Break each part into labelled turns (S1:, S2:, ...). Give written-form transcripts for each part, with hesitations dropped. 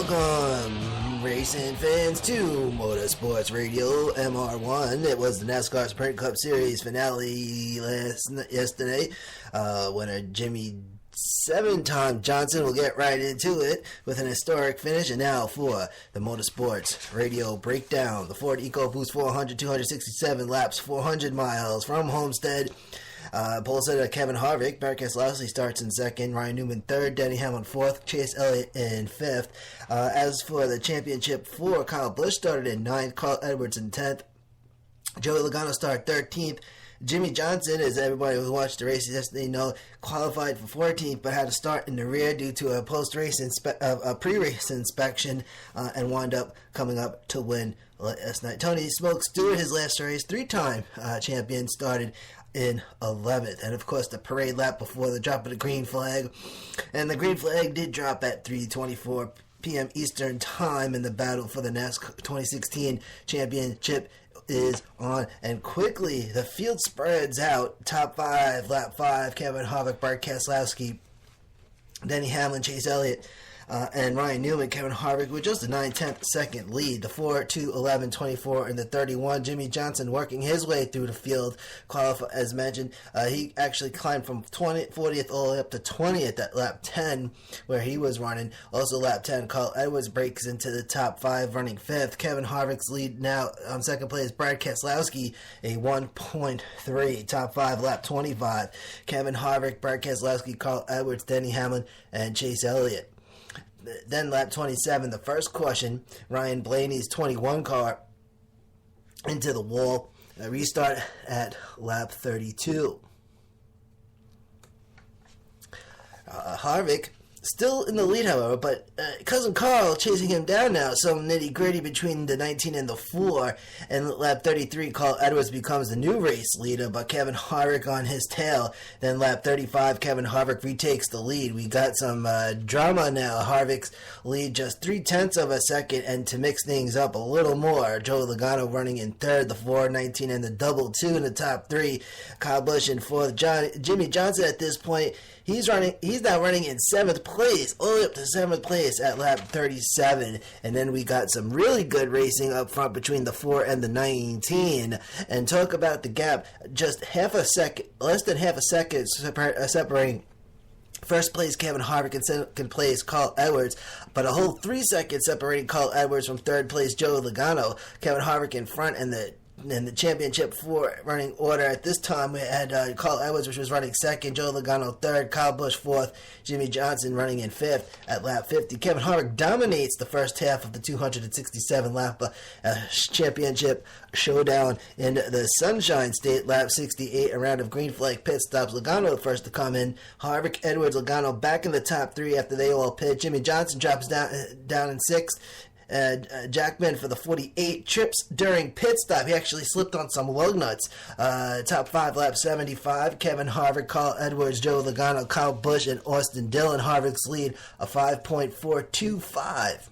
S1: Welcome, racing fans, to Motorsports Radio MR1. It was the NASCAR Sprint Cup Series finale yesterday. Winner Jimmy Seven-Time Johnson will get right into it with an historic finish. And now for the Motorsports Radio Breakdown. The Ford EcoBoost 400, 267 laps, 400 miles from Homestead. Pole setter Kevin Harvick, Brad Keselowski starts in second, Ryan Newman third, Denny Hamlin fourth, Chase Elliott in fifth. As for the championship four, Kyle Busch started in ninth, Carl Edwards in 10th, Joey Logano started 13th. Jimmy Johnson, as everybody who watched the races yesterday know, qualified for 14th, but had to start in the rear due to a post-race pre-race inspection, and wound up coming up to win last night. Tony Smoke Stewart, his last race, three-time champion, started in 11th. And of course the parade lap before the drop of the green flag, and the green flag did drop at 3:24 p.m. Eastern time, in the battle for the NASCAR 2016 championship is on. And quickly the field spreads out. Top five, lap 5, Kevin Harvick, Bart Keselowski, Denny Hamlin, Chase Elliott, and Ryan Newman. Kevin Harvick with just a 9/10 second lead. The 4, 2, 11, 24, and the 31. Jimmy Johnson working his way through the field. As mentioned, he actually climbed from 40th all the way up to 20th at lap 10, where he was running. Also lap 10, Carl Edwards breaks into the top 5, running 5th. Kevin Harvick's lead now on second place, Brad Keselowski, a 1.3. Top 5, lap 25. Kevin Harvick, Brad Keselowski, Carl Edwards, Denny Hamlin, and Chase Elliott. Then lap 27, the first caution, Ryan Blaney's 21 car into the wall. A restart at lap 32. Harvick still in the lead, however, but Cousin Carl chasing him down now. Some nitty-gritty between the 19 and the 4. And lap 33, Carl Edwards becomes the new race leader, but Kevin Harvick on his tail. Then lap 35, Kevin Harvick retakes the lead. We got some drama now. Harvick's lead just 0.3 of a second, and to mix things up a little more, Joey Logano running in third, the 4, 19, and the double 2 in the top 3. Kyle Busch in fourth. Jimmy Johnson at this point, he's now running in 7th place, all the way up to 7th place at lap 37. And then we got some really good racing up front between the 4 and the 19. And talk about the gap, just less than half a second separating first place Kevin Harvick and second place Carl Edwards, but a whole 3 seconds separating Carl Edwards from third place Joey Logano. Kevin Harvick in front, and the championship 4 running order at this time, we had Carl Edwards, which was running second, Joe Logano third, Kyle Busch fourth, Jimmy Johnson running in fifth at lap 50. Kevin Harvick dominates the first half of the 267 lap championship showdown in the Sunshine State. Lap 68, a round of green flag pit stops. Logano the first to come in. Harvick, Edwards, Logano back in the top 3 after they all pit. Jimmy Johnson drops down in 6th. Jackman for the 48 trips during pit stop. He actually slipped on some lug nuts. Top 5, lap 75. Kevin Harvick, Carl Edwards, Joe Logano, Kyle Busch, and Austin Dillon. Harvick's lead a 5.425.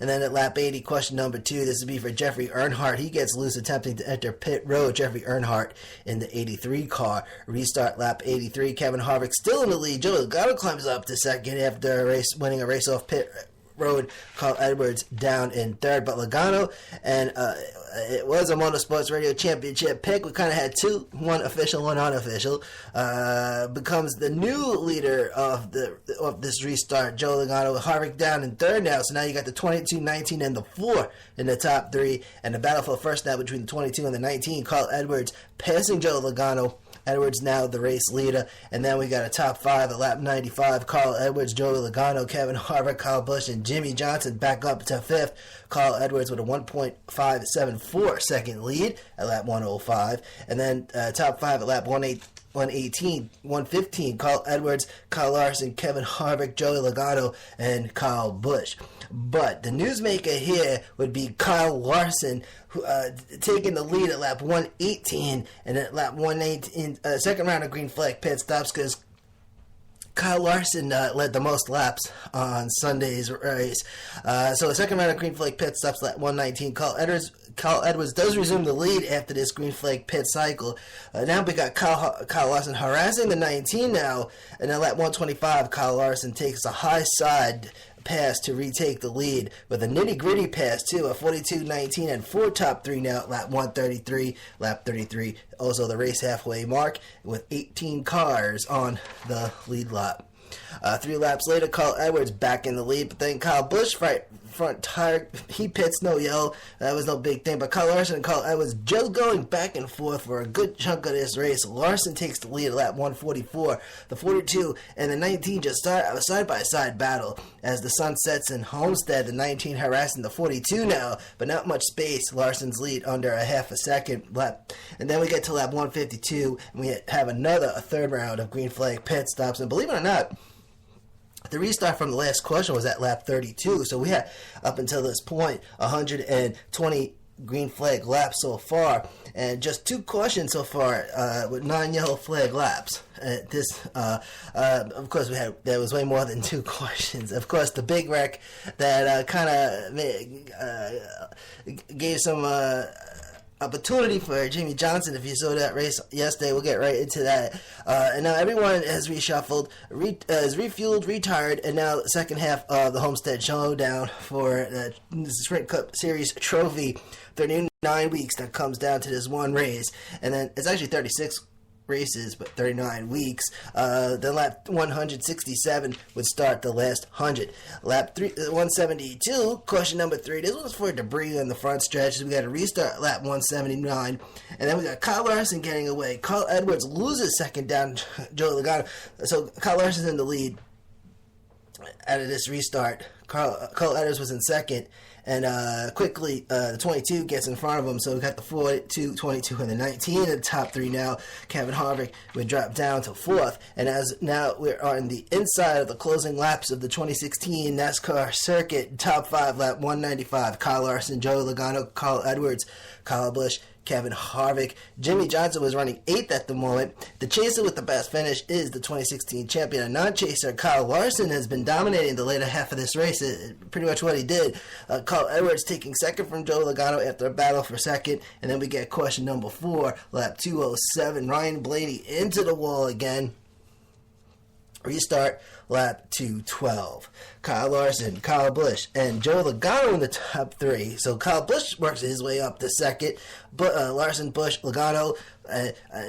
S1: And then at lap 80, question number 2, this would be for Jeffrey Earnhardt. He gets loose attempting to enter pit road. Jeffrey Earnhardt in the 83 car. Restart lap 83. Kevin Harvick still in the lead. Joe Logano climbs up to second after winning a race off pit road. Carl Edwards down in third, but Logano, and it was a Motorsports Radio Championship pick. We kind of had two, one official, one unofficial. Becomes the new leader of this restart. Joe Logano, Harvick down in third now. So now you got the 22, 19, and the 4 in the top 3, and the battle for first now between the 22 and the 19. Carl Edwards passing Joe Logano. Edwards now the race leader. And then we got a top 5 at lap 95. Carl Edwards, Joey Logano, Kevin Harvick, Kyle Busch, and Jimmy Johnson back up to 5th. Carl Edwards with a 1.574 second lead at lap 105. And then top 5 at lap 118, 115, Carl Edwards, Kyle Larson, Kevin Harvick, Joey Logano, and Kyle Busch. But the newsmaker here would be Kyle Larson, who, taking the lead at lap 118, and at lap 118, second round of green flag pit stops, because Kyle Larson led the most laps on Sunday's race. So the second round of green flag pit stops, lap 119. Carl Edwards does resume the lead after this green flag pit cycle. Now we got Kyle Larson harassing the 19 now, and then lap 125, Kyle Larson takes a high side pass to retake the lead with a nitty-gritty pass, too, a 42-19 and 4 top 3 now at lap 133, lap 33, also the race halfway mark with 18 cars on the lead lap. 3 laps later, Carl Edwards back in the lead, but then Kyle Busch front tire, he pits, no yellow. That was no big thing, but Kyle Larson and Carl Edwards just going back and forth for a good chunk of this race. Larson takes the lead at lap 144. The 42 and the 19 just start a side-by-side battle. As the sun sets in Homestead, the 19 harassing the 42 now, but not much space. Larson's lead under a half a second lap. And then we get to lap 152, and we have a third round of green flag pit stops. And believe it or not, the restart from the last caution was at lap 32, so we had, up until this point, 120 green flag laps so far, and just 2 cautions so far, with 9 yellow flag laps. Of course, there was way more than 2 cautions. Of course, the big wreck that kind of gave some opportunity for Jimmy Johnson. If you saw that race yesterday, we'll get right into that. And now everyone has reshuffled, is refueled, retired, and now the second half of the Homestead Showdown for the Sprint Cup Series trophy. 39 weeks that comes down to this one race, and then it's actually 36 races, but 39 weeks. Then lap 167 would start the last 100. Lap 172, caution number 3. This was for debris on the front stretch. We got to restart lap 179, and then we got Kyle Larson getting away. Carl Edwards loses second down Joey Logano. So Kyle Larson's in the lead out of this restart. Carl Edwards was in second. And quickly, the 22 gets in front of him, so we got the 42, 22, and the 19 in the top 3 now. Kevin Harvick would drop down to 4th, and as now we're on the inside of the closing laps of the 2016 NASCAR circuit, top 5, lap 195, Kyle Larson, Joey Logano, Carl Edwards, Kyle Busch, Kevin Harvick. Jimmy Johnson was running 8th at the moment. The chaser with the best finish is the 2016 champion. A non-chaser, Kyle Larson, has been dominating the later half of this race. Pretty much what he did. Carl Edwards taking second from Joe Logano after a battle for second. And then we get caution number 4, lap 207. Ryan Blaney into the wall again. Restart lap 212. Kyle Larson, Kyle Busch, and Joe Logano in the top 3. So Kyle Busch works his way up to second. But Larson, Busch, Logano.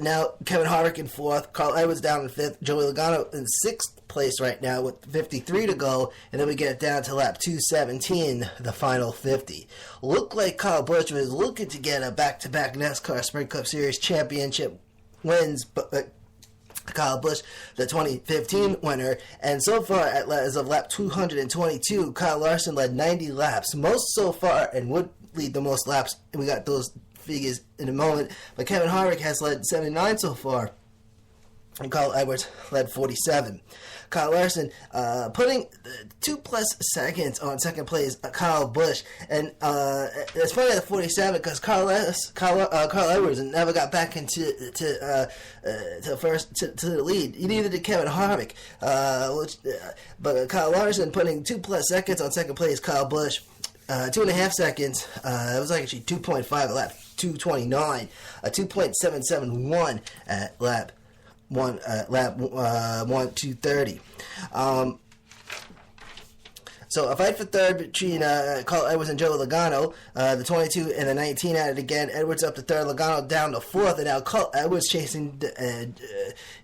S1: Now Kevin Harvick in 4th. Carl Edwards down in 5th. Joey Logano in 6th place right now with 53 to go. And then we get down to lap 217, the final 50. Looked like Kyle Busch was looking to get a back-to-back NASCAR Sprint Cup Series championship wins, but Kyle Busch, the 2015 winner, and so far, as of lap 222, Kyle Larson led 90 laps, most so far, and would lead the most laps, and we got those figures in a moment, but Kevin Harvick has led 79 so far, and Carl Edwards led 47. Kyle Larson putting 2+ seconds on second place, Kyle Busch, and it's funny at 47 because Carl Edwards never got back into the lead. Neither did Kevin Harvick, but Kyle Larson putting 2+ seconds on second place, Kyle Busch. 2.5 seconds. It was actually 2.5 at lap 229. 2.771 at lap 230. So a fight for third between Carl Edwards and Joe Logano. The 22 and the 19 at it again. Edwards up to third, Logano down to 4th, and now Carl Edwards chasing.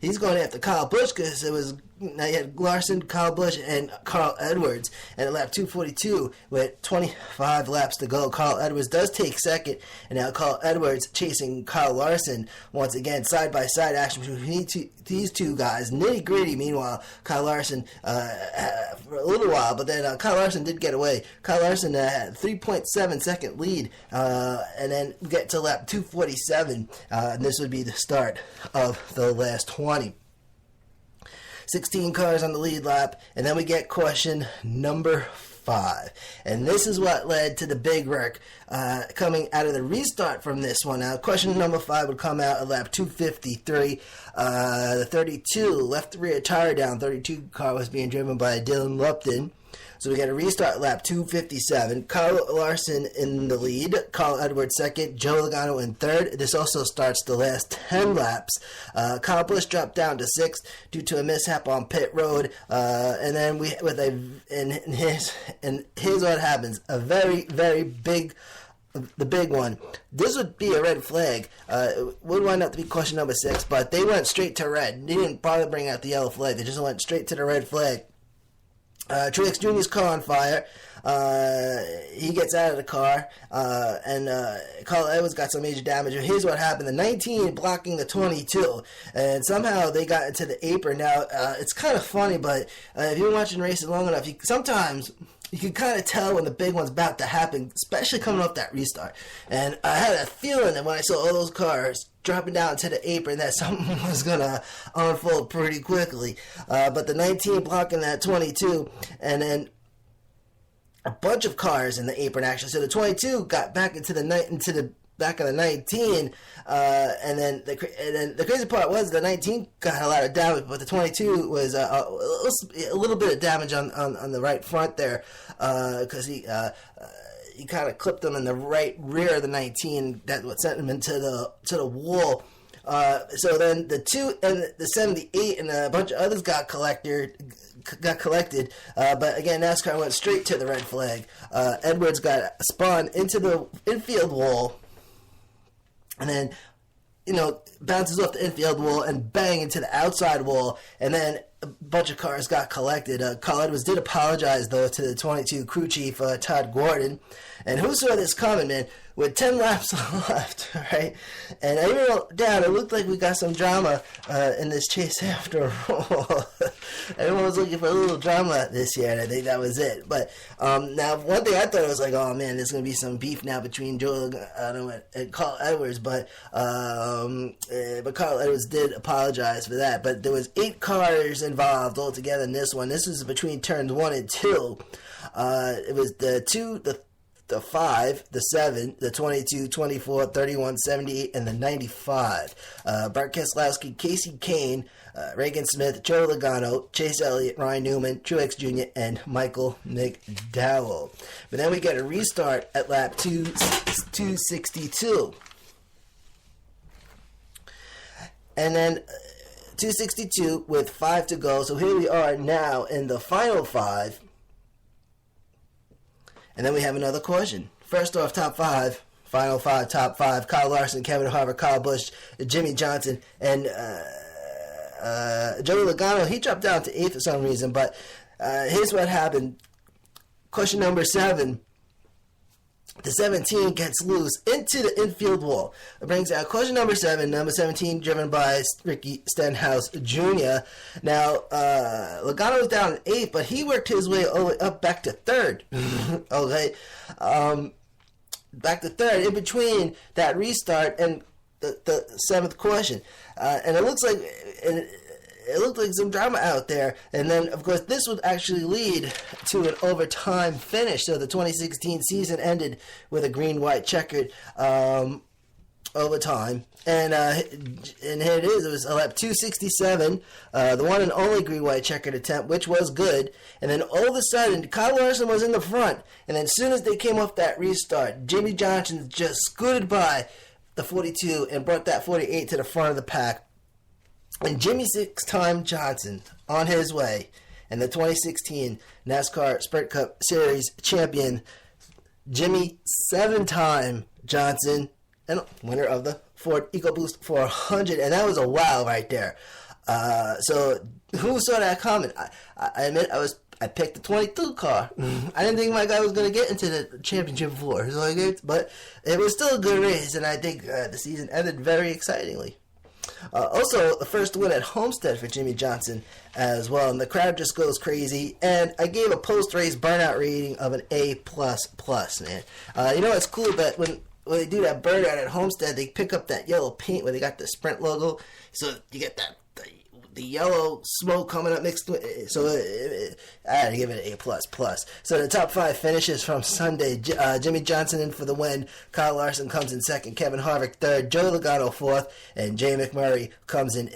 S1: He's going after Kyle Busch because it was. Now you had Larson, Kyle Busch, and Carl Edwards. And at lap 242, with 25 laps to go, Carl Edwards does take second. And now Carl Edwards chasing Kyle Larson once again. Side-by-side action between these two guys. Nitty-gritty, meanwhile, Kyle Larson for a little while. But then Kyle Larson did get away. Kyle Larson had a 3.7 second lead. And then we get to lap 247. And this would be the start of the last 20. 16 cars on the lead lap, and then we get caution number 5. And this is what led to the big wreck coming out of the restart from this one. Now, caution number 5 would come out at lap 253. The 32 left the rear tire down. 32 car was being driven by Dylan Lupton. So we get a restart lap 257. Kyle Larson in the lead. Carl Edwards second. Joe Logano in third. This also starts the last 10 laps. Kyle Busch dropped down to sixth due to a mishap on pit road. And then here's what happens. A very, very big, the big one. This would be a red flag. It would wind up to be caution number 6, but they went straight to red. They didn't bother bring out the yellow flag. They just went straight to the red flag. Truex Jr.'s car on fire. He gets out of the car, and Carl Edwards got some major damage. And here's what happened. The 19 blocking the 22, and somehow they got into the apron. Now, it's kind of funny, but if you're watching races long enough, sometimes you can kind of tell when the big one's about to happen, especially coming off that restart. And I had a feeling that when I saw all those cars dropping down to the apron that something was going to unfold pretty quickly. But the 19 blocking that 22, and then a bunch of cars in the apron, actually. So the 22 got back into the back of the 19, and then the crazy part was the 19 got a lot of damage, but the 22 was a little bit of damage on the right front there, because he kind of clipped him in the right rear of the 19. That's what sent him into the wall. So then the 2 and the 78 and a bunch of others got collected. But again, NASCAR went straight to the red flag. Edwards got spun into the infield wall, and then, bounces off the infield wall and bang into the outside wall, and then a bunch of cars got collected. Carl Edwards did apologize, though, to the 22 crew chief, Todd Gordon. And who saw this coming, man? With 10 laps left, right? And I even wrote down, it looked like we got some drama in this chase after all. Everyone was looking for a little drama this year, and I think that was it. But now, one thing I thought was like, oh, man, there's going to be some beef now between Joe Logano and Carl Edwards. But Carl Edwards did apologize for that. But there was 8 cars involved altogether in this one. This was between turns 1 and 2. It was the 2, the 5, the 7, the 22, 24, 31, 78, and the 95. Bart Keselowski, Casey Kane, Reagan Smith, Joe Logano, Chase Elliott, Ryan Newman, Truex Jr., and Michael McDowell. But then we get a restart at lap 262. And then 262 with 5 to go. So here we are now in the final 5. And then we have another caution. First off, top 5, final 5, top 5. Kyle Larson, Kevin Harvick, Kyle Busch, Jimmy Johnson, and Joey Logano. He dropped down to 8th for some reason, but here's what happened. Caution number 7. The 17 gets loose into the infield wall. It brings out caution number 7, number 17, driven by Ricky Stenhouse Jr. Now, Logano was down at 8th, but he worked his way all the way up back to 3rd. Okay? Back to 3rd, in between that restart and the 7th caution. And it looks like... It looked like some drama out there. And then, of course, this would actually lead to an overtime finish. So the 2016 season ended with a green-white checkered overtime. And here it is. It was lap 267, the one and only green-white checkered attempt, which was good. And then all of a sudden, Kyle Larson was in the front. And then as soon as they came off that restart, Jimmy Johnson just scooted by the 42 and brought that 48 to the front of the pack. And Jimmy 6-time Johnson on his way, and the 2016 NASCAR Sprint Cup Series champion, Jimmy 7-time Johnson, and winner of the Ford EcoBoost 400, and that was a wow right there. So who saw that coming? I admit I picked the 22 car. I didn't think my guy was going to get into the championship floor, but it was still a good race, and I think the season ended very excitingly. Also, the first win at Homestead for Jimmy Johnson as well, and the crowd just goes crazy. And I gave a post-race burnout rating of an A++, man. It's cool that when they do that burnout at Homestead, they pick up that yellow paint where they got the Sprint logo, so you get that the yellow smoke coming up next to it. So I had to give it an A++. So the top 5 finishes from Sunday. Jimmy Johnson in for the win. Kyle Larson comes in second. Kevin Harvick third. Joe Logano fourth. And Jay McMurray comes in